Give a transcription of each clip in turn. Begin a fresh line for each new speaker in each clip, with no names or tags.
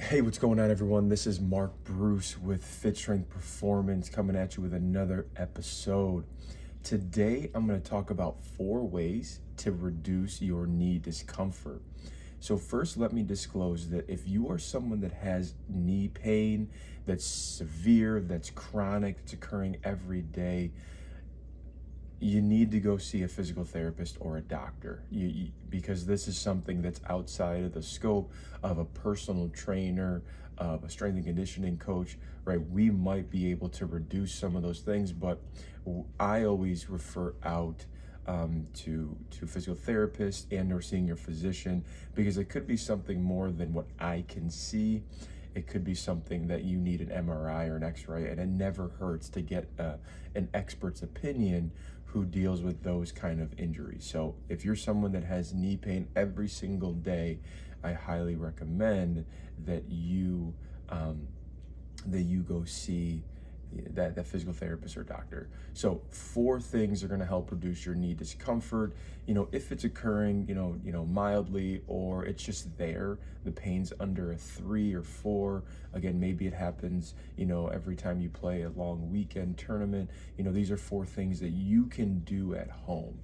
Hey, what's going on, everyone? This is Mark Bruce with Fit Strength Performance coming at you with another episode. Today, I'm going to talk about 4 ways to reduce your knee discomfort. So, first, let me disclose that if you are someone that has knee pain that's severe, that's chronic, that's occurring every day, you need to go see a physical therapist or a doctor because this is something that's outside of the scope of a personal trainer, of a strength and conditioning coach, right? We might be able to reduce some of those things, but I always refer out to physical therapist and or seeing your physician, because it could be something more than what I can see. It could be something that you need an MRI or an X-ray, and it never hurts to get an expert's opinion who deals with those kind of injuries. So if you're someone that has knee pain every single day, I highly recommend that you go see that physical therapist or doctor. So 4 things are going to help reduce your knee discomfort. If it's occurring, mildly, or it's just there, the pain's under a 3 or 4. Again, maybe it happens, every time you play a long weekend tournament. These are 4 things that you can do at home.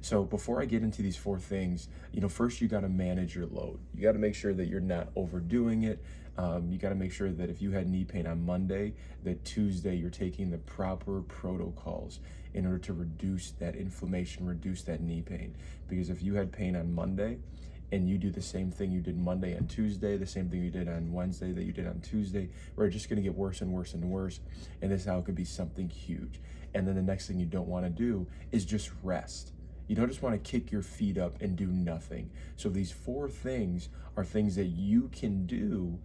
So before I get into these 4 things, first you got to manage your load. You got to make sure that you're not overdoing it. You got to make sure that if you had knee pain on Monday, that Tuesday you're taking the proper protocols in order to reduce that inflammation, reduce that knee pain. Because if you had pain on Monday and you do the same thing you did Monday and Tuesday, the same thing you did on Wednesday that you did on Tuesday, we're just going to get worse and worse and worse. And this is how it could be something huge. And then the next thing you don't want to do is just rest. You don't just want to kick your feet up and do nothing. So these 4 things are things that you can do,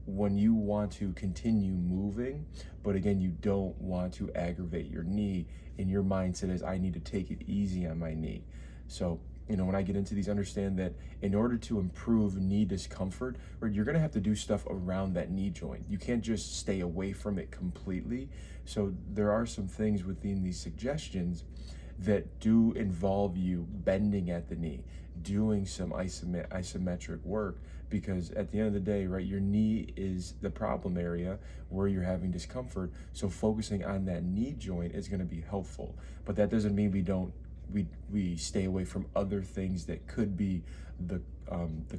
when you want to continue moving, but again, you don't want to aggravate your knee, and your mindset is, I need to take it easy on my knee. So, when I get into these, understand that in order to improve knee discomfort, you're going to have to do stuff around that knee joint. You can't just stay away from it completely. So there are some things within these suggestions that do involve you bending at the knee, doing some isometric work, because at the end of the day, right, your knee is the problem area where you're having discomfort. So focusing on that knee joint is going to be helpful. But that doesn't mean we stay away from other things that could be the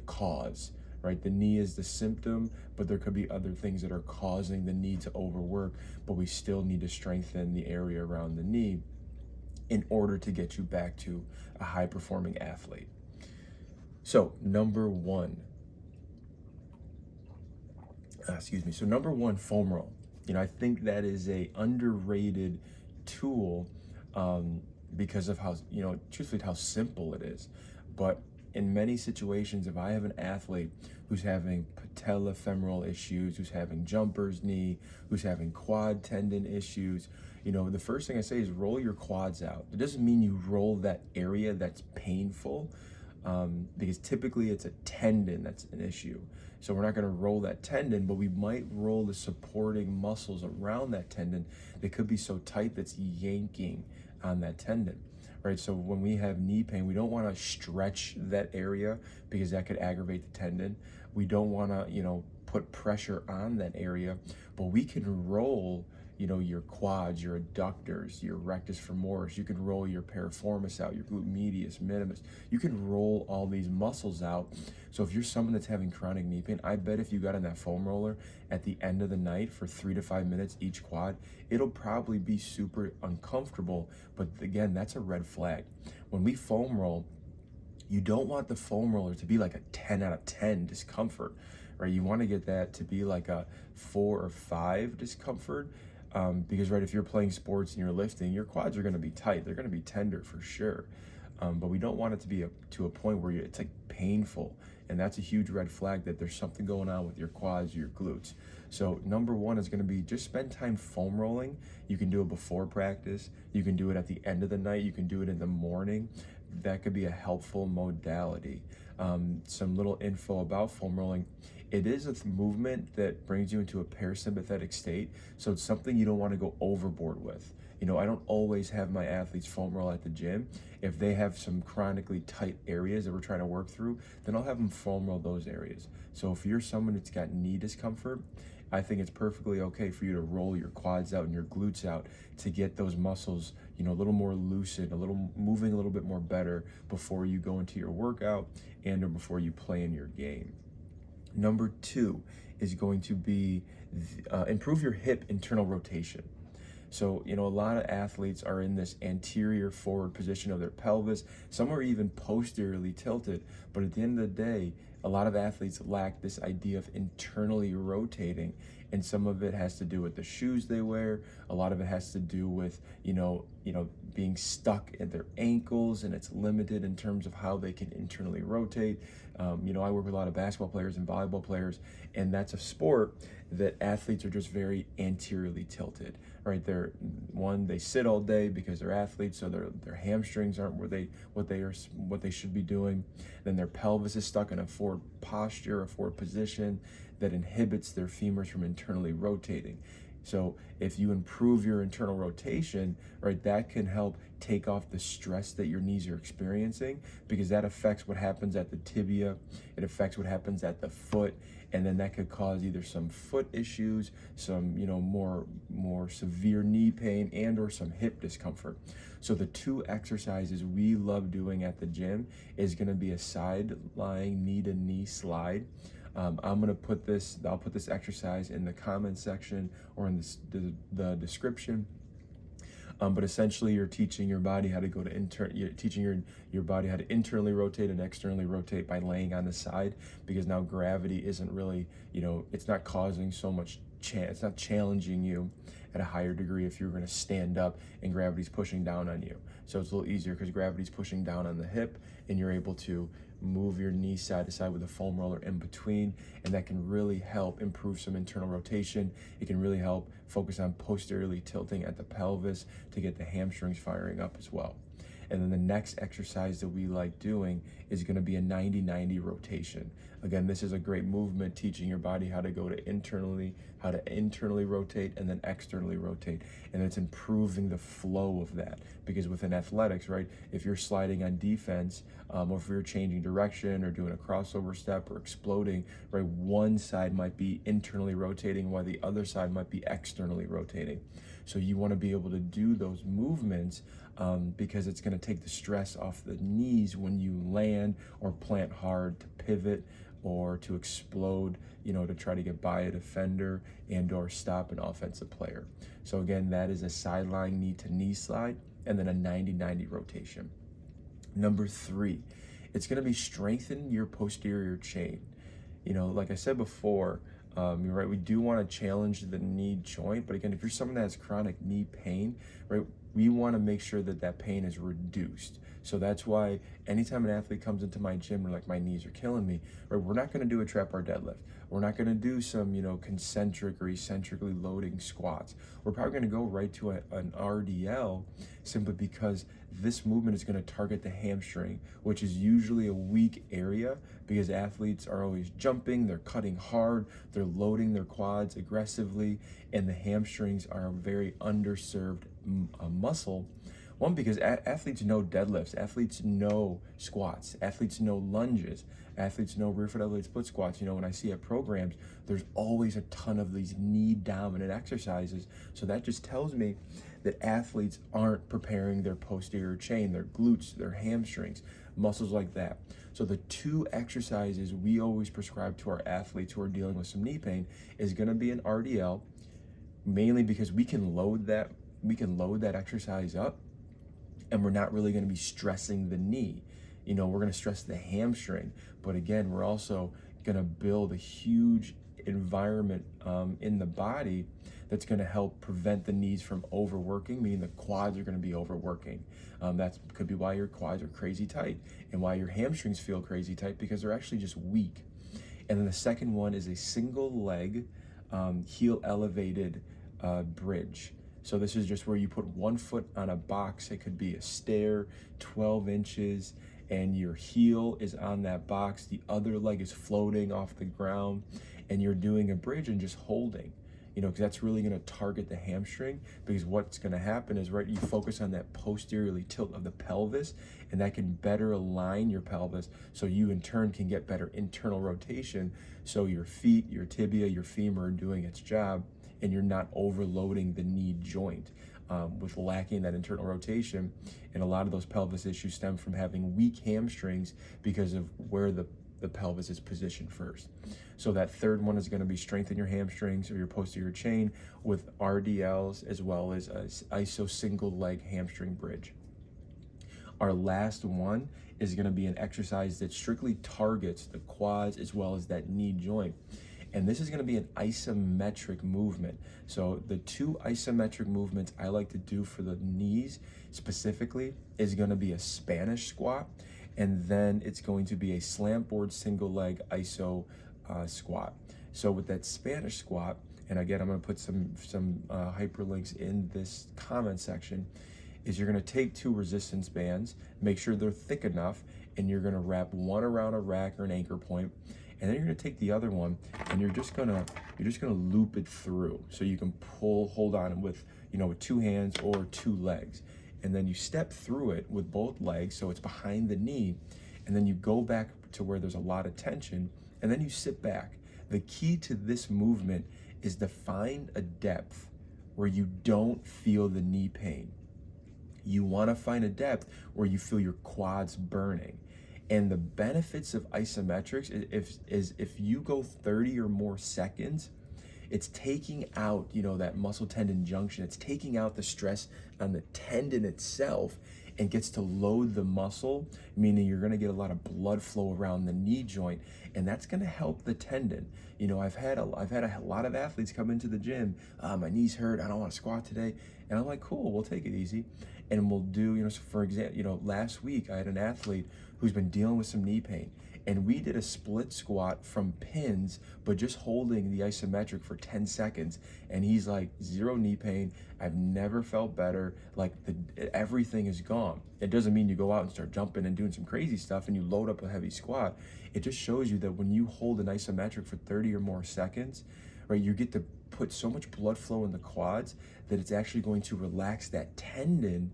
cause. Right, the knee is the symptom, but there could be other things that are causing the knee to overwork. But we still need to strengthen the area around the knee in order to get you back to a high performing athlete. So number one, foam roll. I think that is a underrated tool, because of how, truthfully, how simple it is. But in many situations, if I have an athlete who's having patellofemoral issues, who's having jumper's knee, who's having quad tendon issues, the first thing I say is roll your quads out. It doesn't mean you roll that area that's painful, because typically it's a tendon that's an issue. So we're not going to roll that tendon, but we might roll the supporting muscles around that tendon that could be so tight that's yanking on that tendon. Right, so when we have knee pain, we don't want to stretch that area because that could aggravate the tendon. We don't want to, put pressure on that area, but we can roll, your quads, your adductors, your rectus femoris. You can roll your piriformis out, your glute medius, minimus. You can roll all these muscles out. So if you're someone that's having chronic knee pain, I bet if you got on that foam roller at the end of the night for 3 to 5 minutes each quad, it'll probably be super uncomfortable. But again, that's a red flag. When we foam roll, you don't want the foam roller to be like a 10 out of 10 discomfort, right? You want to get that to be like a 4 or 5 discomfort. Because right, if you're playing sports and you're lifting, your quads are going to be tight. They're going to be tender for sure. But we don't want it to be to a point where it's like painful. And that's a huge red flag that there's something going on with your quads, your glutes. So number 1 is going to be just spend time foam rolling. You can do it before practice. You can do it at the end of the night. You can do it in the morning. That could be a helpful modality. Some little info about foam rolling. It is a movement that brings you into a parasympathetic state, so it's something you don't want to go overboard with. I don't always have my athletes foam roll at the gym. If they have some chronically tight areas that we're trying to work through, then I'll have them foam roll those areas. So if you're someone that's got knee discomfort, I think it's perfectly okay for you to roll your quads out and your glutes out to get those muscles, a little more lucid, moving a little bit more better before you go into your workout and or before you play in your game. Number 2 is going to be improve your hip internal rotation. So, a lot of athletes are in this anterior forward position of their pelvis. Some are even posteriorly tilted. But at the end of the day, a lot of athletes lack this idea of internally rotating. And some of it has to do with the shoes they wear. A lot of it has to do with, being stuck at their ankles, and it's limited in terms of how they can internally rotate. I work with a lot of basketball players and volleyball players, and that's a sport that athletes are just very anteriorly tilted, right? They sit all day because they're athletes, so their hamstrings aren't what they should be doing. Then their pelvis is stuck in a forward posture, a forward position that inhibits their femurs from internally rotating. So if you improve your internal rotation, right, that can help take off the stress that your knees are experiencing, because that affects what happens at the tibia, it affects what happens at the foot, and then that could cause either some foot issues, some, more severe knee pain, and or some hip discomfort. So the 2 exercises we love doing at the gym is going to be a side lying knee to knee slide. I'll put this exercise in the comment section or in the description. But essentially, you're teaching your body how to you're teaching your body how to internally rotate and externally rotate by laying on the side, because now gravity isn't really, it's not causing so much it's not challenging you at a higher degree if you're going to stand up and gravity's pushing down on you. So it's a little easier because gravity's pushing down on the hip, and you're able to move your knee side to side with a foam roller in between, and that can really help improve some internal rotation. It can really help focus on posteriorly tilting at the pelvis to get the hamstrings firing up as well. And then the next exercise that we like doing is going to be a 90-90 rotation. Again, this is a great movement, teaching your body how to internally rotate and then externally rotate. And it's improving the flow of that, because within athletics, right, if you're sliding on defense, or if you're changing direction or doing a crossover step or exploding, right, one side might be internally rotating while the other side might be externally rotating. So you want to be able to do those movements because it's going to take the stress off the knees when you land or plant hard to pivot or to explode, to try to get by a defender and or stop an offensive player. So again, that is a sideline knee to knee slide and then a 90-90 rotation. Number 3, it's going to be strengthen your posterior chain. Like I said before, you're right, we do want to challenge the knee joint, but again, if you're someone that has chronic knee pain, right, we want to make sure that pain is reduced. So that's why anytime an athlete comes into my gym, they're like, my knees are killing me, right, we're not going to do a trap bar deadlift. We're not going to do some, concentric or eccentrically loading squats. We're probably going to go right to an RDL, simply because this movement is going to target the hamstring, which is usually a weak area, because athletes are always jumping, they're cutting hard, they're loading their quads aggressively, and the hamstrings are a very underserved muscle. One, because athletes know deadlifts, athletes know squats, athletes know lunges, athletes know rear foot elevated split squats. When I see at programs, there's always a ton of these knee dominant exercises. So that just tells me that athletes aren't preparing their posterior chain, their glutes, their hamstrings, muscles like that. So the 2 exercises we always prescribe to our athletes who are dealing with some knee pain is going to be an RDL, mainly because we can load that exercise up, and we're not really going to be stressing the knee. We're going to stress the hamstring, but again, we're also going to build a huge environment in the body that's going to help prevent the knees from overworking, meaning the quads are going to be overworking. That could be why your quads are crazy tight and why your hamstrings feel crazy tight, because they're actually just weak. And then the second one is a single leg heel elevated bridge. So this is just where you put one foot on a box. It could be a stair, 12 inches, and your heel is on that box. The other leg is floating off the ground, and you're doing a bridge and just holding. because that's really going to target the hamstring, because what's going to happen is, right, you focus on that posteriorly tilt of the pelvis, and that can better align your pelvis, so you in turn can get better internal rotation, so your feet, your tibia, your femur are doing its job, and you're not overloading the knee joint with lacking that internal rotation. And a lot of those pelvis issues stem from having weak hamstrings because of where the pelvis is positioned first. So that third one is going to be strengthen your hamstrings or your posterior chain with RDLs, as well as a iso single leg hamstring bridge. Our last one is going to be an exercise that strictly targets the quads as well as that knee joint. And this is going to be an isometric movement. So the two isometric movements I like to do for the knees specifically is going to be a Spanish squat, and then it's going to be a slant board single leg iso squat. So with that Spanish squat, and again, I'm going to put some hyperlinks in this comment section, is you're going to take two resistance bands, make sure they're thick enough, and you're going to wrap one around a rack or an anchor point, and then you're going to take the other one and you're just going to loop it through, so you can hold on with with two hands or two legs, and then you step through it with both legs so it's behind the knee, and then you go back to where there's a lot of tension, and then you sit back. The key to this movement is to find a depth where you don't feel the knee pain. You want to find a depth where you feel your quads burning. And the benefits of isometrics is if you go 30 or more seconds, it's taking out, that muscle tendon junction. It's taking out the stress on the tendon itself and gets to load the muscle, meaning you're going to get a lot of blood flow around the knee joint, and that's going to help the tendon. I've had a lot of athletes come into the gym. My knees hurt. I don't want to squat today, and I'm like, cool, we'll take it easy, and we'll do. So for example, last week I had an athlete who's been dealing with some knee pain, and we did a split squat from pins, but just holding the isometric for 10 seconds. And he's like, zero knee pain. I've never felt better. Like everything is gone. It doesn't mean you go out and start jumping and doing some crazy stuff and you load up a heavy squat. It just shows you that when you hold an isometric for 30 or more seconds, right, you get to put so much blood flow in the quads that it's actually going to relax that tendon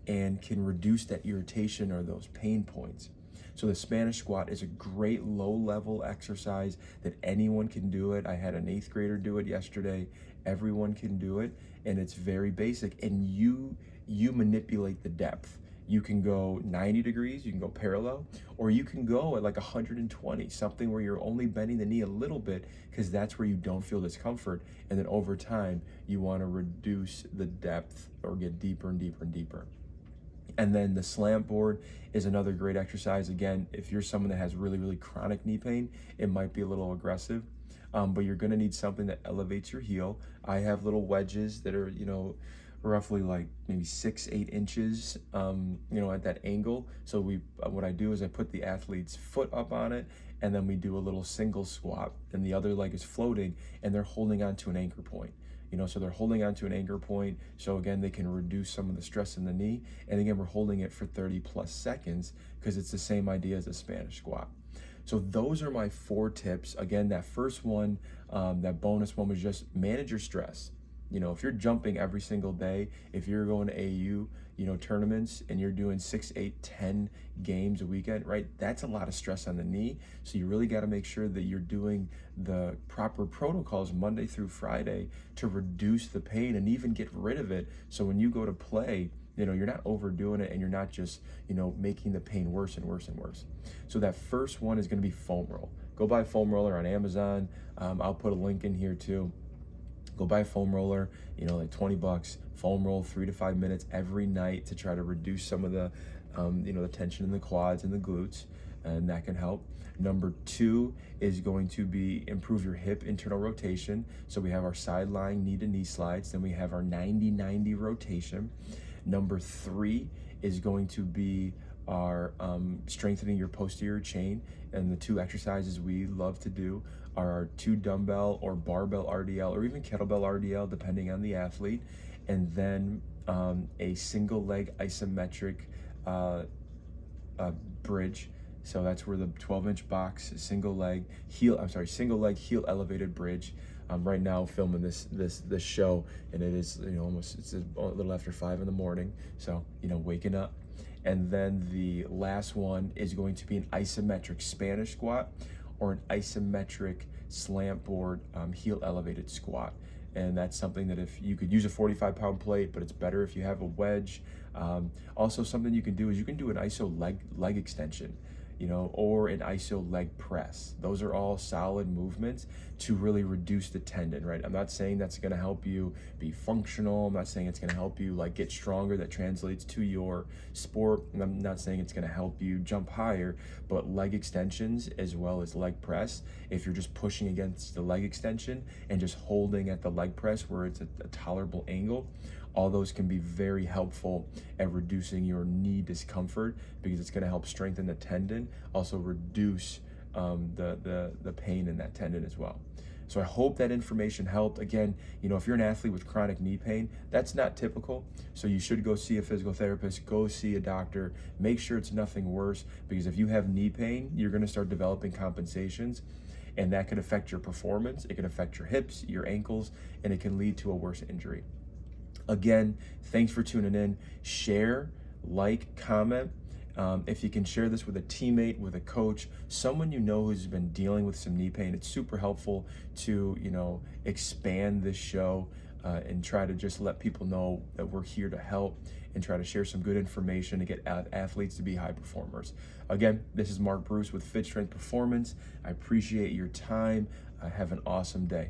and can reduce that irritation or those pain points. So the Spanish squat is a great low-level exercise that anyone can do it. I had an 8th grader do it yesterday. Everyone can do it, and it's very basic. And you manipulate the depth. You can go 90 degrees, you can go parallel, or you can go at like 120, something where you're only bending the knee a little bit, because that's where you don't feel discomfort. And then over time, you want to reduce the depth or get deeper and deeper and deeper. And then the slant board is another great exercise. Again, if you're someone that has really, really chronic knee pain, it might be a little aggressive, but you're gonna need something that elevates your heel. I have little wedges that are, roughly like maybe 6-8 inches, at that angle. So what I do is I put the athlete's foot up on it, and then we do a little single squat, and the other leg is floating, and they're holding onto an anchor point. So they're holding onto an anchor point. So again, they can reduce some of the stress in the knee. And again, we're holding it for 30 plus seconds, because it's the same idea as a Spanish squat. So those are my 4 tips. Again, that first one, that bonus one, was just manage your stress. If you're jumping every single day, if you're going to AU, tournaments, and you're doing 6, 8, 10 games a weekend, right? That's a lot of stress on the knee. So you really got to make sure that you're doing the proper protocols Monday through Friday to reduce the pain and even get rid of it. So when you go to play, you're not overdoing it, and you're not just, making the pain worse and worse and worse. So that first one is going to be foam roll. Go buy a foam roller on Amazon. I'll put a link in here too. Go buy a foam roller, like $20, foam roll 3 to 5 minutes every night to try to reduce some of the, the tension in the quads and the glutes, and that can help. Number 2 is going to be improve your hip internal rotation. So we have our sideline knee to knee slides, then we have our 90-90 rotation. Number 3 is going to be our strengthening your posterior chain, and the 2 exercises we love to do are our 2 dumbbell or barbell RDL, or even kettlebell RDL depending on the athlete, and then a single leg isometric bridge. So that's where the 12-inch box, single leg heel elevated bridge. I'm right now filming this show, and it is, it's a little after 5 in the morning. So, waking up. And then the last one is going to be an isometric Spanish squat or an isometric slant board heel elevated squat. And that's something that if you could use a 45-pound plate, but it's better if you have a wedge. Also, something you can do is you can do an iso leg extension, or an iso leg press. Those are all solid movements to really reduce the tendon, right? I'm not saying that's gonna help you be functional. I'm not saying it's gonna help you like get stronger, that translates to your sport. And I'm not saying it's gonna help you jump higher, but leg extensions as well as leg press, if you're just pushing against the leg extension and just holding at the leg press where it's a tolerable angle, all those can be very helpful at reducing your knee discomfort, because it's going to help strengthen the tendon, also reduce the pain in that tendon as well. So I hope that information helped. Again, if you're an athlete with chronic knee pain, that's not typical. So you should go see a physical therapist, go see a doctor, make sure it's nothing worse, because if you have knee pain, you're going to start developing compensations, and that could affect your performance. It can affect your hips, your ankles, and it can lead to a worse injury. Again, thanks for tuning in. Share, like, comment. If you can share this with a teammate, with a coach, someone who's been dealing with some knee pain, it's super helpful to, expand this show and try to just let people know that we're here to help and try to share some good information to get athletes to be high performers. Again, this is Mark Bruce with Fit Strength Performance. I appreciate your time. Have an awesome day.